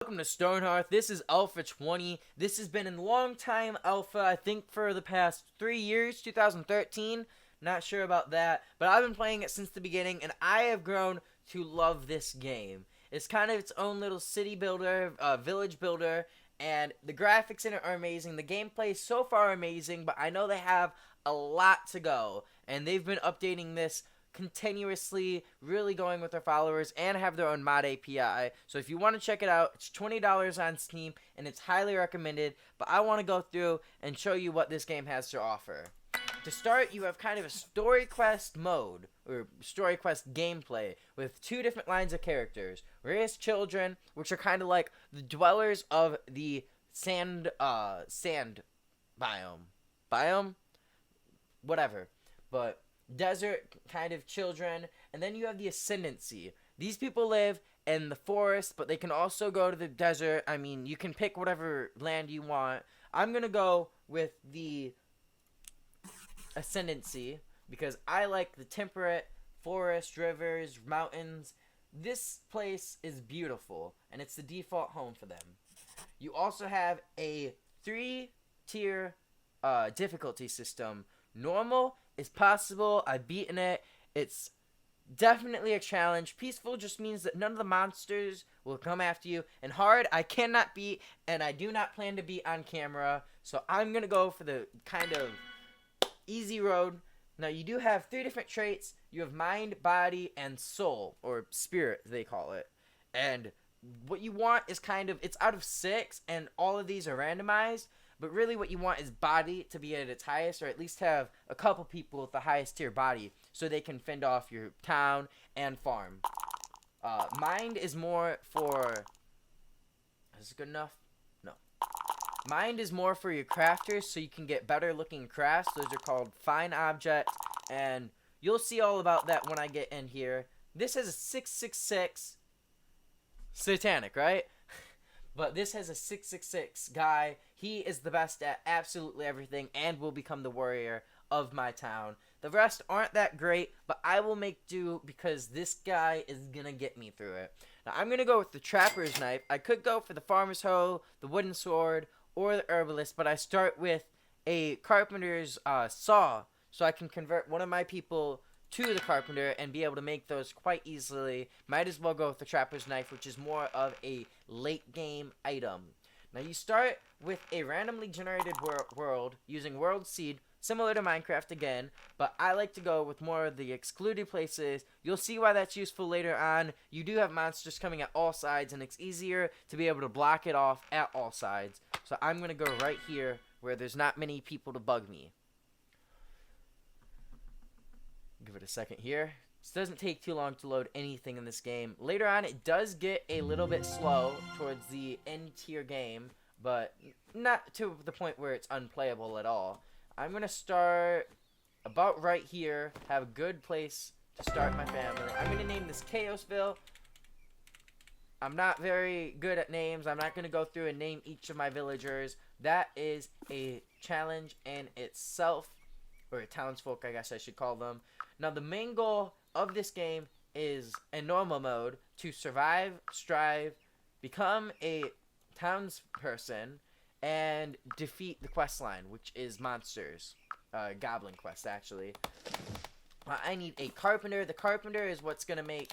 Welcome to Stonehearth. This is Alpha20. This has been a long time alpha, I think for the past 3 years, 2013. Not sure about that, but I've been playing it since the beginning, and I have grown to love this game. It's kind of its own little city builder, village builder, and the graphics in it are amazing. The gameplay is so far amazing, but I know they have a lot to go, and they've been updating this continuously, really going with their followers, and have their own mod API. So if you want to check it out, it's $20 on Steam, and it's highly recommended. But I want to go through and show you what this game has to offer. To start, you have kind of a story quest mode, or story quest gameplay, with two different lines of characters. Various children, which are kind of like the dwellers of the sand biome? Whatever. But desert kind of children, and then you have the ascendancy. These people live in the forest, but they can also go to the desert. I mean, you can pick whatever land you want. I'm gonna go with the ascendancy because I like the temperate forest, rivers, mountains. This place is beautiful, and it's the default home for them. You also have a 3-tier difficulty system. Normal is possible. I've beaten it. It's definitely a challenge. Peaceful just means that none of the monsters will come after you. And hard, I cannot beat, and I do not plan to beat on camera. So I'm going to go for the kind of easy road. Now, you do have 3 different traits. You have mind, body, and soul, or spirit, they call it. And what you want is kind of, it's out of 6, and all of these are randomized. But really what you want is body to be at its highest, or at least have a couple people with the highest tier body so they can fend off your town and farm. Mind is more for... Is it good enough? No. Mind is more for your crafters so you can get better looking crafts. Those are called fine objects, and you'll see all about that when I get in here. This has a 666. Satanic, right? But this has a 666 guy. He is the best at absolutely everything and will become the warrior of my town. The rest aren't that great, but I will make do because this guy is going to get me through it. Now, I'm going to go with the trapper's knife. I could go for the farmer's hoe, the wooden sword, or the herbalist, but I start with a carpenter's saw so I can convert one of my people to the carpenter and be able to make those quite easily. Might as well go with the trapper's knife, which is more of a late game item. Now you start with a randomly generated world using world seed, similar to Minecraft again, but I like to go with more of the excluded places. You'll see why that's useful later on. You do have monsters coming at all sides, and it's easier to be able to block it off at all sides. So I'm going to go right here where there's not many people to bug me. Give it a second here. This doesn't take too long to load anything in this game. Later on, it does get a little bit slow towards the end tier game, but not to the point where it's unplayable at all. I'm going to start about right here, have a good place to start my family. I'm going to name this Chaosville. I'm not very good at names. I'm not going to go through and name each of my villagers. That is a challenge in itself, or townsfolk, I guess I should call them. Now, the main goal of this game is, in normal mode, to survive, strive, become a townsperson, and defeat the quest line, which is monsters. Goblin quest, actually. I need a carpenter. The carpenter is what's gonna make,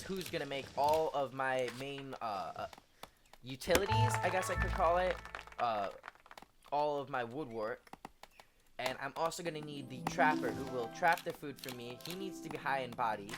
who's gonna make all of my main utilities, I guess I could call it. All of my woodwork. And I'm also going to need the trapper who will trap the food for me. He needs to be high in body.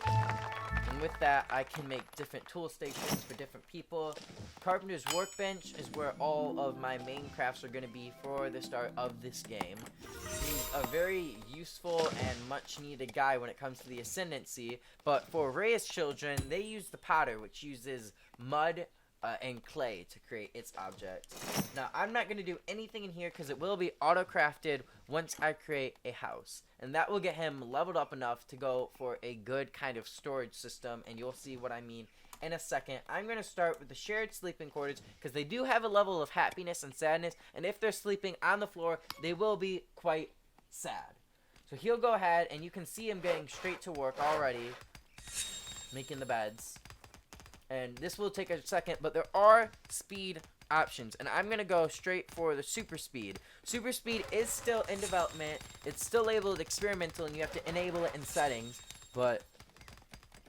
And with that, I can make different tool stations for different people. Carpenter's workbench is where all of my main crafts are going to be for the start of this game. He's a very useful and much needed guy when it comes to the ascendancy. But for Reyes children, they use the potter, which uses mud and clay to create its object. Now, I'm not going to do anything in here because it will be auto-crafted once I create a house. And that will get him leveled up enough to go for a good kind of storage system, and you'll see what I mean in a second. I'm going to start with the shared sleeping quarters because they do have a level of happiness and sadness, and if they're sleeping on the floor, they will be quite sad. So he'll go ahead, and you can see him getting straight to work already, making the beds. And this will take a second, but there are speed options, and I'm gonna go straight for the super speed. Super speed is still in development. It's still labeled experimental, and you have to enable it in settings, but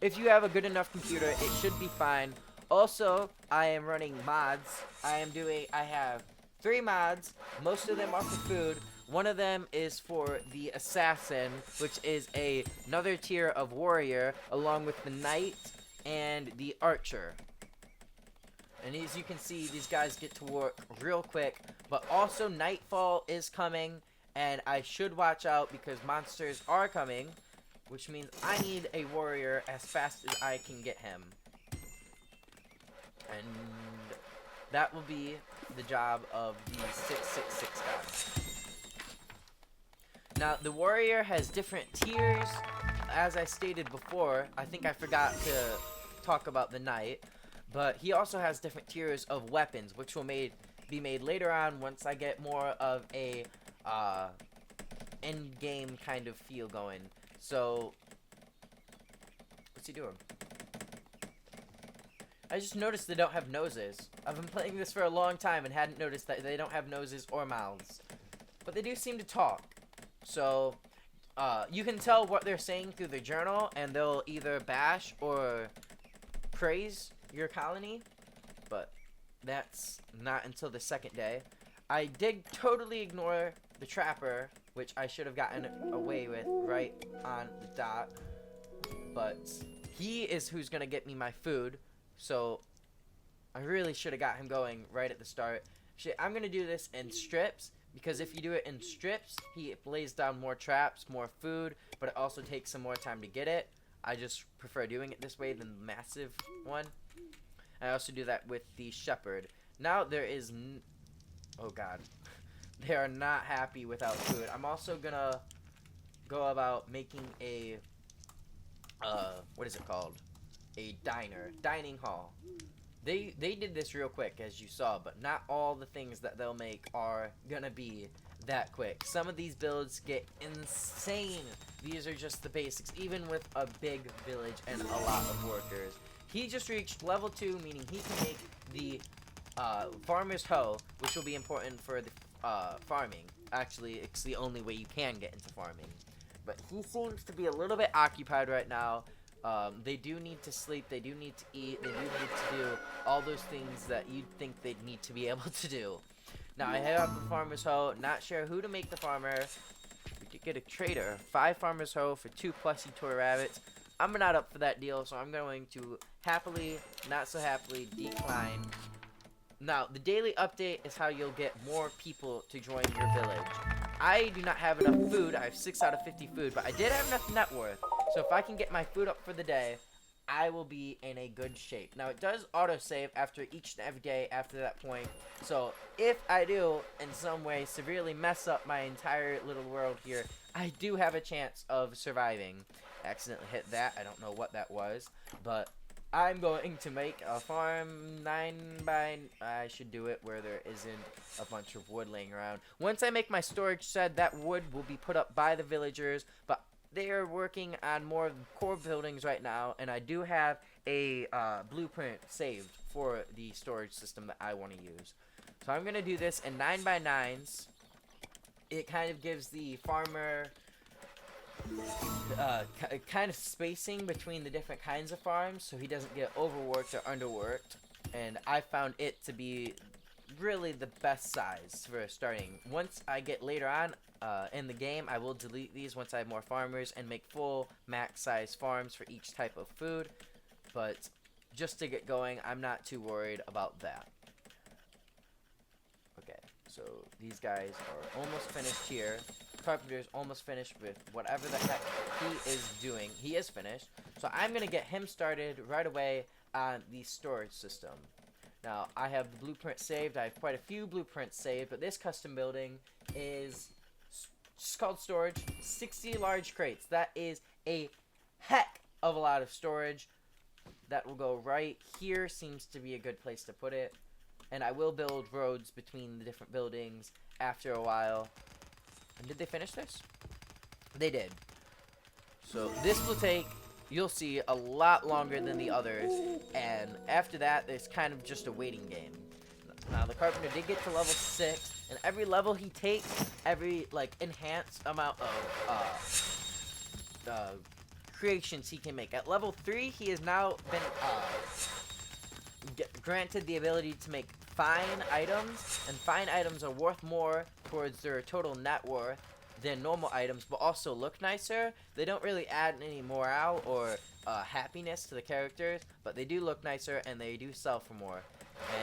if you have a good enough computer, it should be fine. Also, I am running mods. I have 3 mods. Most of them are for food. One of them is for the assassin, which is another tier of warrior, along with the knight and the archer. And as you can see, these guys get to work real quick. But also, nightfall is coming, and I should watch out because monsters are coming, which means I need a warrior as fast as I can get him. And that will be the job of the 666 guy. Now, the warrior has different tiers. As I stated before, I think I forgot to talk about the knight. But he also has different tiers of weapons, which will be made later on once I get more of a end-game kind of feel going. So, what's he doing? I just noticed they don't have noses. I've been playing this for a long time and hadn't noticed that they don't have noses or mouths. But they do seem to talk. So, you can tell what they're saying through the journal, and they'll either bash or praise your colony, but that's not until the second day. I did totally ignore the trapper, which I should have gotten away with right on the dot, but he is who's gonna get me my food, so I really should have got him going right at the start. I'm gonna do this in strips, because if you do it in strips, he lays down more traps, more food, but it also takes some more time to get it. I just prefer doing it this way than the massive one. I also do that with the shepherd. Now there is oh god. They are not happy without food. I'm also gonna go about making a what is it called? A dining hall. They did this real quick, as you saw, but not all the things that they'll make are gonna be that quick. Some of these builds get insane. These are just the basics, even with a big village and a lot of workers. He just reached level 2, meaning he can make the farmer's hoe, which will be important for the farming. Actually, it's the only way you can get into farming. But he seems to be a little bit occupied right now. They do need to sleep, they do need to eat, they do need to do all those things that you'd think they'd need to be able to do. Now, I head out the farmer's hoe, not sure who to make the farmer. We could get a trader. 5 farmer's hoe for 2 plushy toy rabbits. I'm not up for that deal, so I'm going to happily, not so happily, decline. Now, the daily update is how you'll get more people to join your village. I do not have enough food. I have 6 out of 50 food, but I did have enough net worth. So if I can get my food up for the day, I will be in a good shape. Now, it does autosave after each and every day after that point. So if I do, in some way, severely mess up my entire little world here, I do have a chance of surviving. I accidentally hit that. I don't know what that was. But I'm going to make a farm 9 by... I should do it where there isn't a bunch of wood laying around. Once I make my storage shed, that wood will be put up by the villagers. But they are working on more core buildings right now, and I do have a blueprint saved for the storage system that I want to use. So I'm going to do this in 9 by 9s. It kind of gives the farmer kind of spacing between the different kinds of farms, so he doesn't get overworked or underworked. And I found it to be really the best size for starting. Once I get later on in the game, I will delete these once I have more farmers and make full max size farms for each type of food. But just to get going, I'm not too worried about that. Okay, so these guys are almost finished here. Carpenter's almost finished with whatever the heck he is doing. He is finished. So I'm going to get him started right away on the storage system. Now, I have the blueprint saved. I have quite a few blueprints saved, but this custom building is just called storage. 60 large crates. That is a heck of a lot of storage. That will go right here. Seems to be a good place to put it. And I will build roads between the different buildings after a while. And did they finish this? They did. So this will take you'll see a lot longer than the others, and after that, it's kind of just a waiting game. Now, the carpenter did get to level 6, and every level he takes, every, like, enhanced amount of creations he can make. At level 3, he has now been granted the ability to make fine items, and fine items are worth more towards their total net worth than normal items, but also look nicer. They don't really add any morale or happiness to the characters, but they do look nicer and they do sell for more.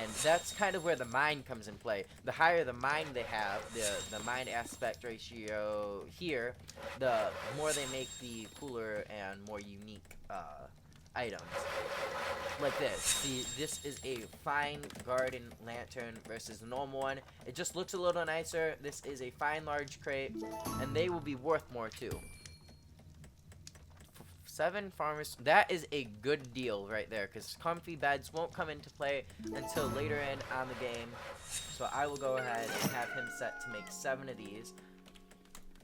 And that's kind of where the mine comes in play. The higher the mine they have, the mine aspect ratio here, the more they make the cooler and more unique items. Like this. See, this is a fine garden lantern versus the normal one. It just looks a little nicer. This is a fine large crate, and they will be worth more too. 7 farmers. That is a good deal right there, because comfy beds won't come into play until later in on the game. So I will go ahead and have him set to make 7 of these.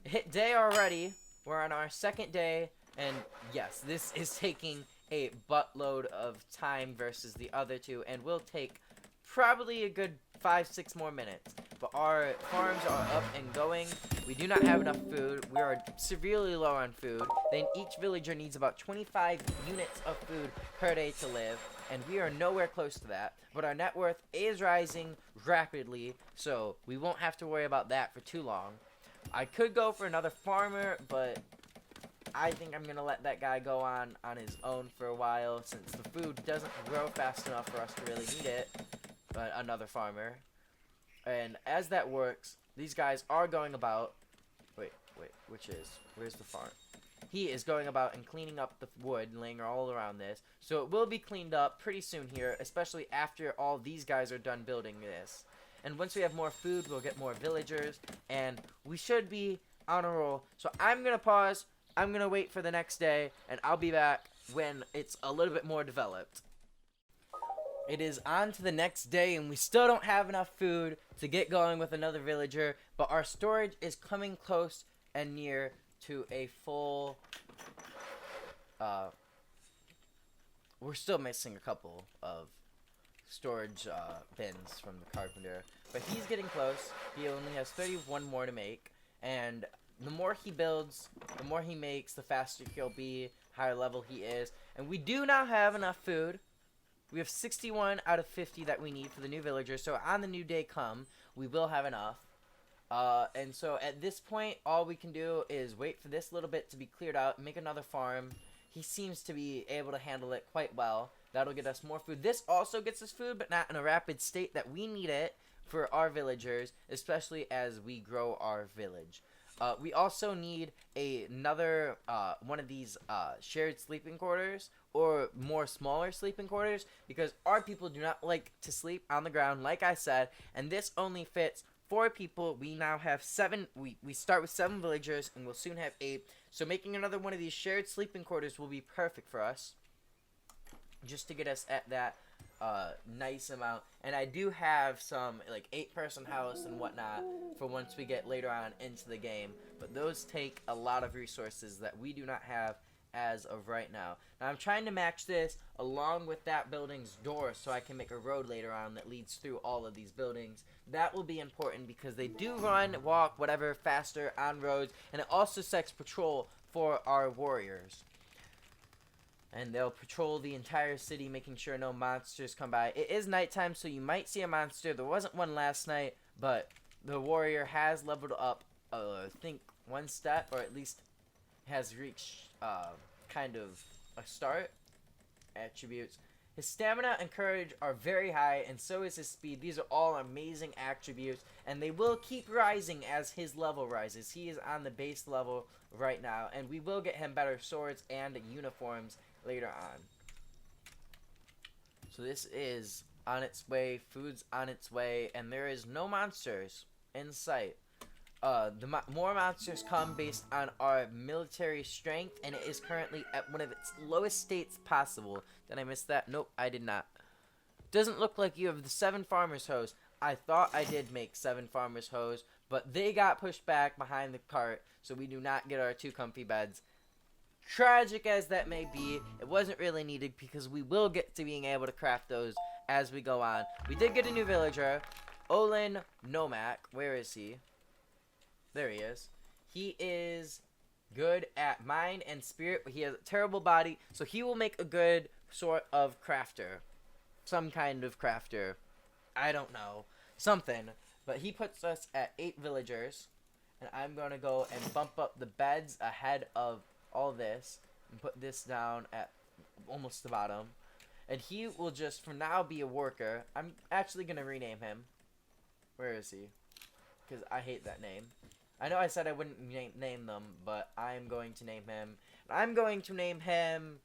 Hit day already. We're on our 2nd day, and yes, this is taking a buttload of time versus the other 2, and will take probably a good 5-6 more minutes. But our farms are up and going. We do not have enough food. We are severely low on food. Then each villager needs about 25 units of food per day to live, and we are nowhere close to that. But our net worth is rising rapidly, so we won't have to worry about that for too long. I could go for another farmer, but I think I'm going to let that guy go on his own for a while, since the food doesn't grow fast enough for us to really need it. But another farmer. And as that works, these guys are going about... Wait, where's the farm? He is going about and cleaning up the wood, laying all around this. So it will be cleaned up pretty soon here, especially after all these guys are done building this. And once we have more food, we'll get more villagers, and we should be on a roll. So I'm going to pause. I'm going to wait for the next day, and I'll be back when it's a little bit more developed. It is on to the next day, and we still don't have enough food to get going with another villager, but our storage is coming close and near to a full... we're still missing a couple of storage bins from the carpenter, but he's getting close. He only has 31 more to make, and the more he builds, the more he makes, the faster he'll be, higher level he is. And we do now have enough food. We have 61 out of 50 that we need for the new villager. So on the new day come, we will have enough. And so at this point, all we can do is wait for this little bit to be cleared out, make another farm. He seems to be able to handle it quite well. That'll get us more food. This also gets us food, but not in a rapid state that we need it for our villagers, especially as we grow our village. We also need another one of these shared sleeping quarters, or more smaller sleeping quarters, because our people do not like to sleep on the ground, like I said, and this only fits 4 people. We now have 7. We start with 7 villagers, and we'll soon have 8. So making another one of these shared sleeping quarters will be perfect for us, just to get us at that nice amount. And I do have some like 8-person house and whatnot for once we get later on into the game, but those take a lot of resources that we do not have as of right now. Now I'm trying to match this along with that building's door so I can make a road later on that leads through all of these buildings. That will be important because they do run, walk, whatever, faster on roads, and it also sets patrol for our warriors. And they'll patrol the entire city, making sure no monsters come by. It is nighttime, so you might see a monster. There wasn't one last night, but the warrior has leveled up, I think, 1 step, or at least has reached kind of a start. Attributes. His stamina and courage are very high, and so is his speed. These are all amazing attributes, and they will keep rising as his level rises. He is on the base level right now, and we will get him better swords and uniforms later on. So this is on its way, food's on its way, and there is no monsters in sight. More monsters come based on our military strength, and it is currently at one of its lowest states possible. Did I miss that? Nope, I did not. Doesn't look like you have the 7 farmers hose. I thought I did make 7 farmers hose, but they got pushed back behind the cart, so we do not get our 2 comfy beds. tragic as that may be, it wasn't really needed because we will get to being able to craft those as we go on. We did get a new villager, Olin Nomak. Where is he? There he is. He is good at mind and spirit, but he has a terrible body, so he will make a good sort of crafter. Some kind of crafter. I don't know. Something. But he puts us at 8 villagers, and I'm going to go and bump up the beds ahead of all this and put this down at almost the bottom. And he will just, for now, be a worker. I'm actually going to rename him. Where is he? Because I hate that name. I know I said I wouldn't name them, but I'm going to name him. I'm going to name him,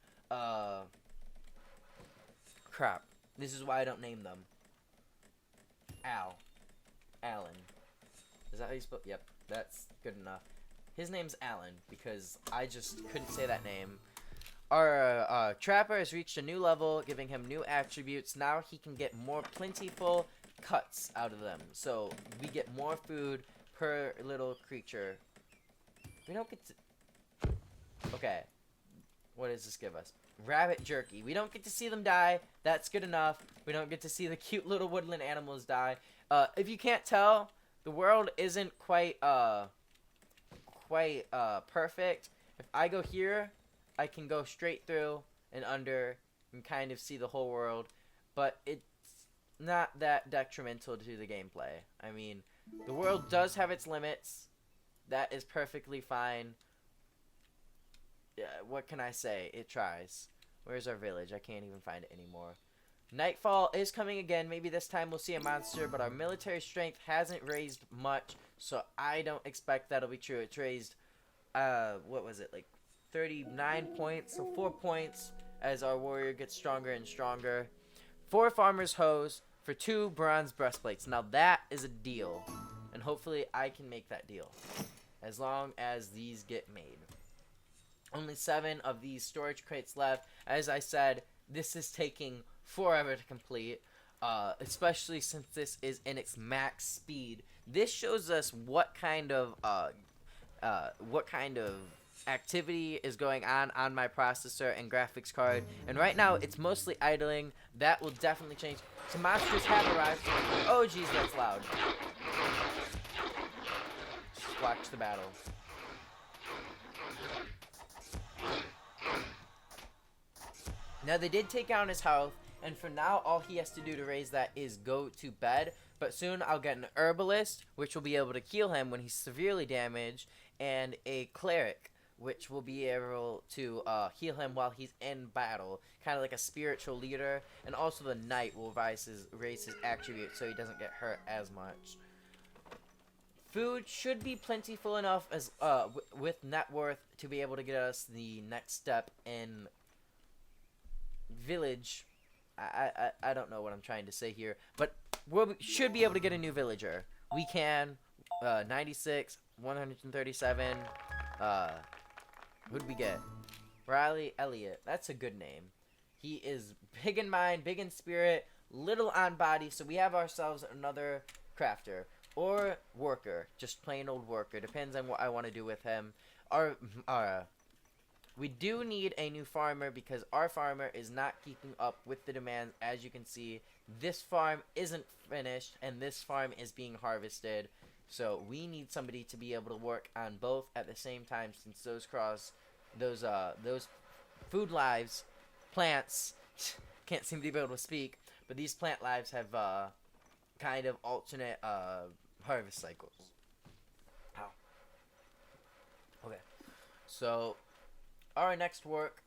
crap. This is why I don't name them. Alan. Is that how you spell? Yep, that's good enough. His name's Alan, because I just couldn't say that name. Our trapper has reached a new level, giving him new attributes. Now he can get more plentiful cuts out of them. So we get more food per little creature. We don't get to... Okay. What does this give us? Rabbit jerky. We don't get to see them die. That's good enough. We don't get to see the cute little woodland animals die. If you can't tell, the world isn't quite perfect. If I go here, I can go straight through and under and kind of see the whole world. But it's not that detrimental to the gameplay. I mean, the world does have its limits. That is perfectly fine. Yeah, what can I say? It tries. Where's our village? I can't even find it anymore. Nightfall is coming again. Maybe this time we'll see a monster, but our military strength hasn't raised much, so I don't expect that'll be true. It's raised, what was it, like 39 points, so 4 points as our warrior gets stronger and stronger. 4 farmer's hoes for 2 bronze breastplates. Now that is a deal, and hopefully I can make that deal, as long as these get made. Only 7 of these storage crates left. As I said, this is taking forever to complete, especially since this is in its max speed. This shows us what kind of activity is going on my processor and graphics card. And right now, it's mostly idling. That will definitely change. Some monsters have arrived. Oh, geez, that's loud. Just watch the battle. Now, they did take down his health, and for now, all he has to do to raise that is go to bed. But soon, I'll get an herbalist, which will be able to heal him when he's severely damaged, and a cleric, which will be able to heal him while he's in battle, kind of like a spiritual leader. And also, the knight will raise his attributes so he doesn't get hurt as much. Food should be plentiful enough as with net worth to be able to get us the next step in village. I don't know what I'm trying to say here, but we should be able to get a new villager. We can. 96, 137. Who'd we get? Riley Elliott. That's a good name. He is big in mind, big in spirit, little on body. So we have ourselves another crafter or worker, just plain old worker. Depends on what I want to do with him. We do need a new farmer because our farmer is not keeping up with the demands. As you can see, this farm isn't finished and this farm is being harvested. So we need somebody to be able to work on both at the same time, since those food lives, plants, can't seem to be able to speak, but these plant lives have kind of alternate harvest cycles. Ow. Okay. So our next work,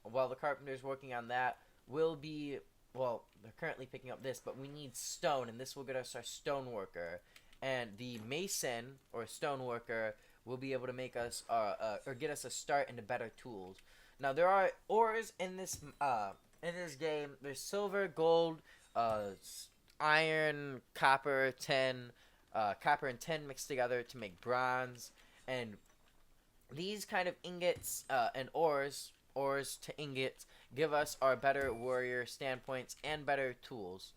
while the carpenter's working on that, will be, well, they're currently picking up this, but we need stone, and this will get us our stone worker. And the mason, or stone worker, will be able to make us, or get us a start into better tools. Now, there are ores in this game. There's silver, gold, iron, copper, tin, copper and tin mixed together to make bronze. And these kind of ingots and ores to ingots, give us our better warrior standpoints and better tools.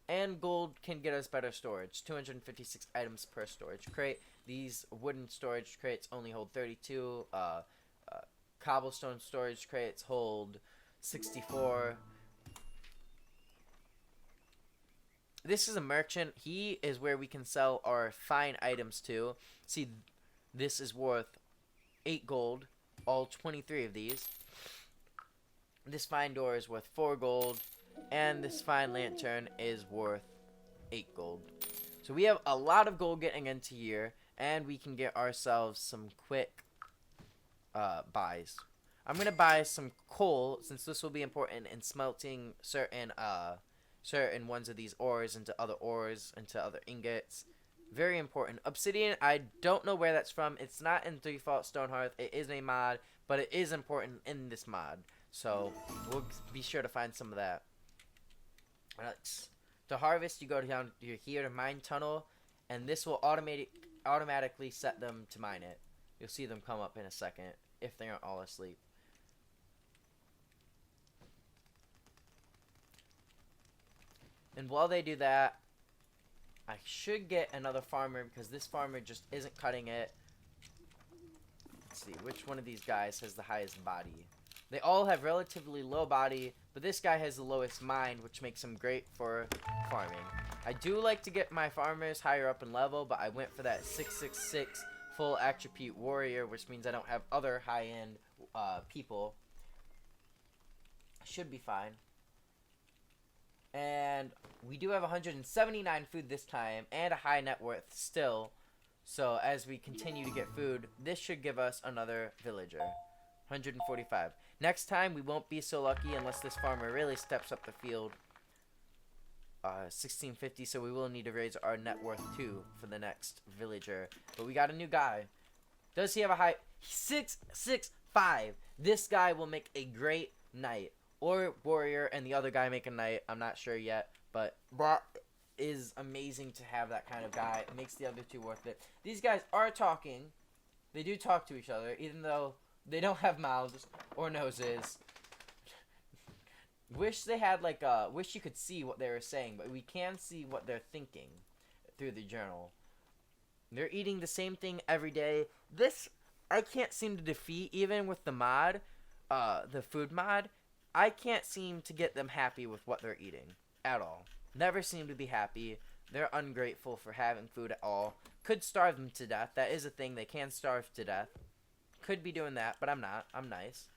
And gold can get us better storage. 256 items per storage crate. These wooden storage crates only hold 32. cobblestone storage crates hold 64. This is a merchant. He is where we can sell our fine items to. See, this is worth 8 gold, all 23 of these. This fine door is worth 4 gold, and this fine lantern is worth 8 gold. So we have a lot of gold getting into here, and we can get ourselves some quick buys. I'm going to buy some coal, since this will be important in smelting certain ones of these ores into other ores, into other ingots. Very important. Obsidian, I don't know where that's from. It's not in default Stonehearth. It is a mod, but it is important in this mod. So we'll be sure to find some of that. To harvest, you go down here to mine tunnel, and this will automatically set them to mine it. You'll see them come up in a second if they aren't all asleep. And while they do that, I should get another farmer because this farmer just isn't cutting it. Let's see, which one of these guys has the highest body? They all have relatively low body, but this guy has the lowest mind, which makes him great for farming. I do like to get my farmers higher up in level, but I went for that 666 full attribute warrior, which means I don't have other high-end people. Should be fine. And we do have 179 food this time, and a high net worth still. So as we continue to get food, this should give us another villager. 145. Next time, we won't be so lucky unless this farmer really steps up the field. 1650, so we will need to raise our net worth too for the next villager. But we got a new guy. Does he have a high? 665. This guy will make a great knight or warrior, and the other guy make a knight. I'm not sure yet, but that is amazing to have that kind of guy. It makes the other two worth it. These guys are talking. They do talk to each other, even though they don't have mouths or noses. Wish they had wish you could see what they were saying, but we can see what they're thinking through the journal. They're eating the same thing every day. This I can't seem to defeat, even with the mod, the food mod. I can't seem to get them happy with what they're eating at all. Never seem to be happy. They're ungrateful for having food at all. Could starve them to death. That is a thing. They can starve to death. Could be doing that, but I'm not. I'm nice.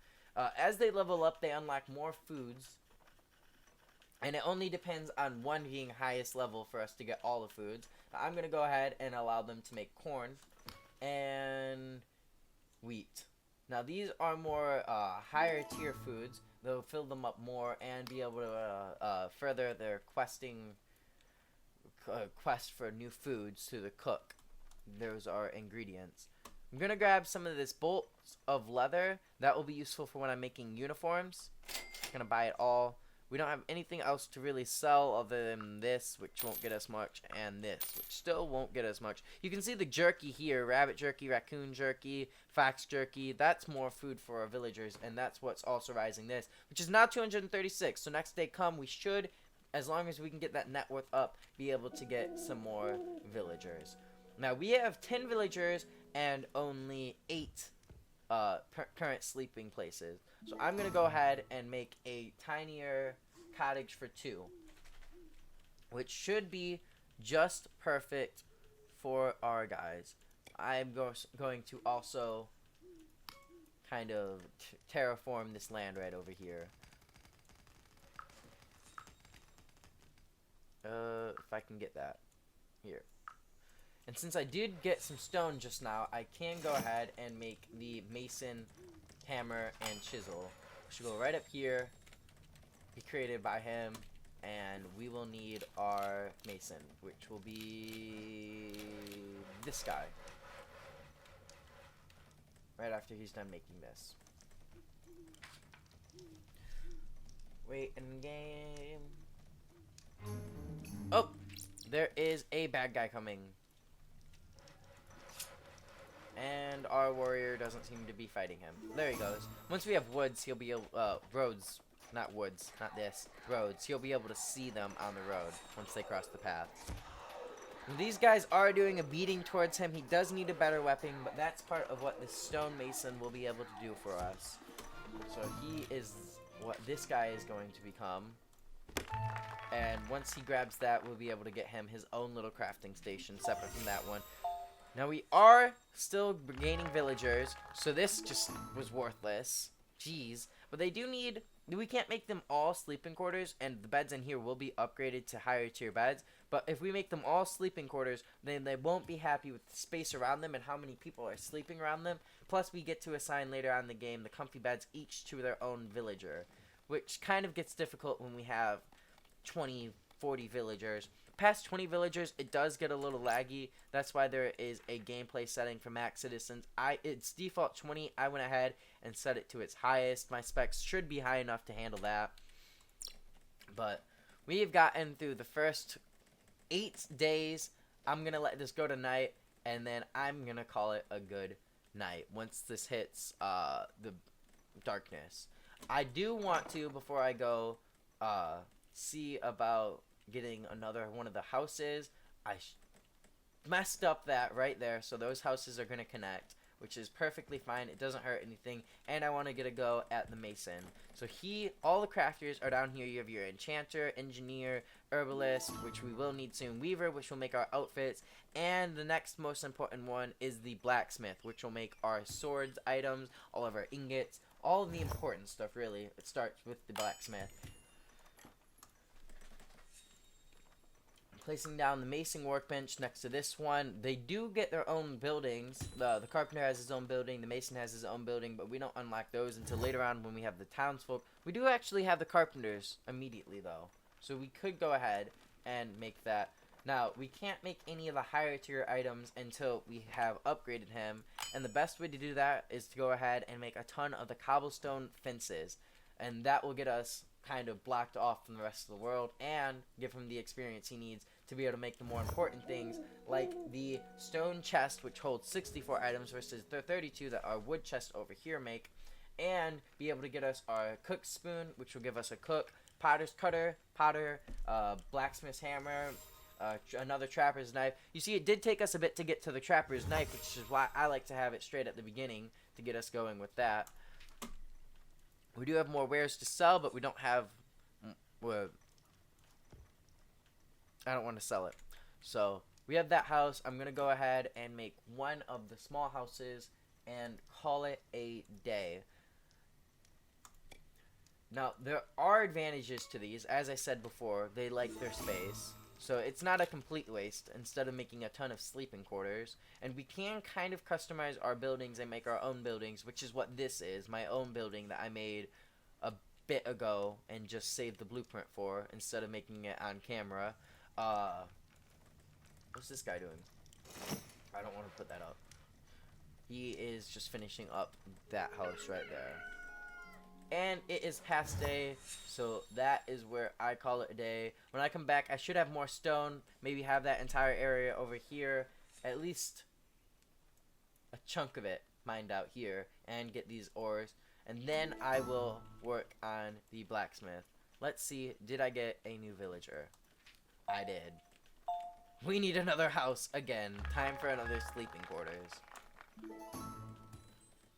As they level up, they unlock more foods. And it only depends on one being highest level for us to get all the foods. I'm going to go ahead and allow them to make corn and wheat. Now, these are more higher tier foods. They'll fill them up more and be able to further their quest for new foods to the cook. Those are ingredients. I'm going to grab some of this bolts of leather. That will be useful for when I'm making uniforms. I'm going to buy it all. We don't have anything else to really sell other than this, which won't get us much, and this, which still won't get us much. You can see the jerky here, rabbit jerky, raccoon jerky, fox jerky. That's more food for our villagers, and that's what's also rising this, which is now 236. So next day come, we should, as long as we can get that net worth up, be able to get some more villagers. Now, we have 10 villagers and only 8 current sleeping places. So I'm going to go ahead and make a tinier cottage for 2, which should be just perfect for our guys. I'm going to also kind of terraform this land right over here. If I can get that. Here. And since I did get some stone just now, I can go ahead and make the mason, hammer, and chisel. Which should go right up here, be created by him, and we will need our mason, which will be this guy. Right after he's done making this. Wait in game. Oh! There is a bad guy coming. And our warrior doesn't seem to be fighting him. There he goes. Once we have woods, he'll be able, roads, not woods, not this, roads. He'll be able to see them on the road once they cross the path. These guys are doing a beating towards him. He does need a better weapon, but that's part of what the stone mason will be able to do for us. So he is what this guy is going to become. And once he grabs that, we'll be able to get him his own little crafting station separate from that one. Now we are still gaining villagers, so this just was worthless. Jeez. But they do need... We can't make them all sleeping quarters, and the beds in here will be upgraded to higher tier beds. But if we make them all sleeping quarters, then they won't be happy with the space around them and how many people are sleeping around them. Plus, we get to assign later on in the game the comfy beds each to their own villager, which kind of gets difficult when we have 20, 40 villagers. Past 20 villagers, it does get a little laggy. That's why there is a gameplay setting for max citizens. It's default 20. I went ahead and set it to its highest. My specs should be high enough to handle that. But we have gotten through the first 8 days. I'm going to let this go tonight, and then I'm going to call it a good night once this hits the darkness. I do want to, before I go, see about getting another one of the houses. I messed up that right there, so those houses are going to connect, which is perfectly fine. It doesn't hurt anything, and I want to get a go at the mason. So all the crafters are down here. You have your enchanter, engineer, herbalist, which we will need soon, weaver, which will make our outfits, and the next most important one is the blacksmith, which will make our swords, items, all of our ingots, all of the important stuff, really. It starts with the blacksmith. Placing down the mason workbench next to this one. They do get their own buildings. The carpenter has his own building. The mason has his own building, but we don't unlock those until later on when we have the townsfolk. We do actually have the carpenters immediately, though. So we could go ahead and make that. Now, we can't make any of the higher tier items until we have upgraded him. And the best way to do that is to go ahead and make a ton of the cobblestone fences. And that will get us kind of blocked off from the rest of the world and give him the experience he needs to be able to make the more important things, like the stone chest, which holds 64 items versus the 32 that our wood chest over here make, and be able to get us our cook spoon, which will give us a cook, potter's cutter, blacksmith's hammer, another trapper's knife. You see, it did take us a bit to get to the trapper's knife, which is why I like to have it straight at the beginning to get us going with that. We do have more wares to sell, but we don't have... I don't want to sell it. So, we have that house. I'm going to go ahead and make one of the small houses and call it a day. Now, there are advantages to these. As I said before, they like their space. So, it's not a complete waste instead of making a ton of sleeping quarters. And we can kind of customize our buildings and make our own buildings, which is what this is. My own building that I made a bit ago and just saved the blueprint for instead of making it on camera. What's this guy doing? I don't want to put that up. He is just finishing up that house right there. And it is past day, so that is where I call it a day. When I come back, I should have more stone. Maybe have that entire area over here. At least a chunk of it mined out here. And get these ores. And then I will work on the blacksmith. Let's see, did I get a new villager? I did. We need another house again. Time for another sleeping quarters.